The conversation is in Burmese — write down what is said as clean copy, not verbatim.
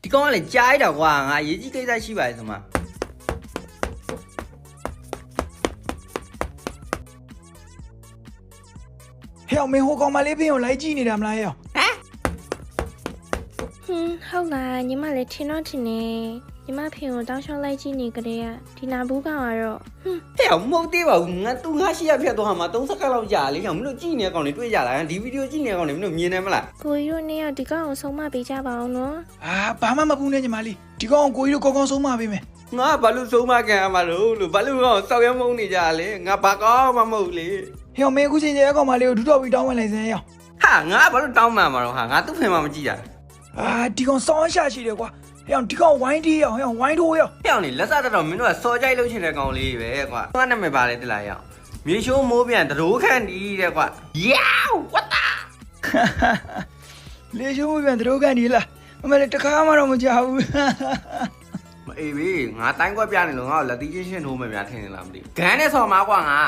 ဒီကောင်ကလည်းကြားရတာကွာငါရေးကြီးကိစ္စရှိပါလေဆိုမှဟဲ့မင်းဟိုကောင်မလေးဖင်ကိုလိုက်ကြည့်နေတာမလားဟဲ့ဟုတ်လားညီမလည်းထင်တော့ထင်နေညီမဖေကိုတောင်းလျှောက်လိုက်ကြည့်နေကြတဲ့ဒီနာဘူးကောင်ကတော့ဟဲ့မဟုတ်သေးပါဘူးငါသူငါရှိရဖြတ်သွားမှာ30ခက်လောက်ကြာလေကြောင့်မင်းတို့ကြည့်နေကောင်တွေတွေ့ကြလားဒီဗီဒီယိုကြည့်နေကောင်တွေမင်းတို့မြင်နေမလား ကိုကြီးတို့နေ့ရောက်ဒီကောင်ကိုဆုံးမပေးကြပါအောင်နော်ဘာမှမပူနဲ့ညီမလေးဒီကောင်ကိုကြီးတို့ကောင်းကောင်းဆုံးမပေးမယ်ငါဘာလို့ဆုံးမခံရမှာလို့ဘာလို့ကောင်စောက်ရမုန်းနေကြလဲငါဘာကောင်းမှမဟုတ်လေ ဟဲ့မင်းအခုချိန်ကျဲကောင်မလေးကိုဒူတော့ပြီးတောင်းဝင်လိုက်စမ်းရအောင်ဟာငါဘာလို့တောင်းမှမှာတော့ဟာငါသူ့ဖင်မှမကြည့်တာဒီကောင်စောင်းရှာရှိတယ်ကွာဟဲ့ဒီကောင်ဝိုင်းတီးရအောင်ဟဲ့ဝိုင်းထိုးရအောင်ဟဲ့လေလက်စတော့မင်းတို့ကစော်ကြိုက်လို့ချင်တဲ့ကောင်လေးပဲကွာငါနာမည်ပါလေတလားရအောင်မြေရှိုးမိုးပြန်တရိုးခန့်တီးတဲ့ကွာယောဝတ်တာလေရှုံးပြန်တို့ကန်ဒီလားအမေတခါမှတော့မကြောက်ဘူးမအေးဘေးငါတိုင်းကွက်ပြနေလို့ငါ့ကိုလက်သီးချင်းရှင်းထိုးမယ်များထင်နေလားမသိဘူးဂန်းနဲ့ဆော်မှာကွာငါ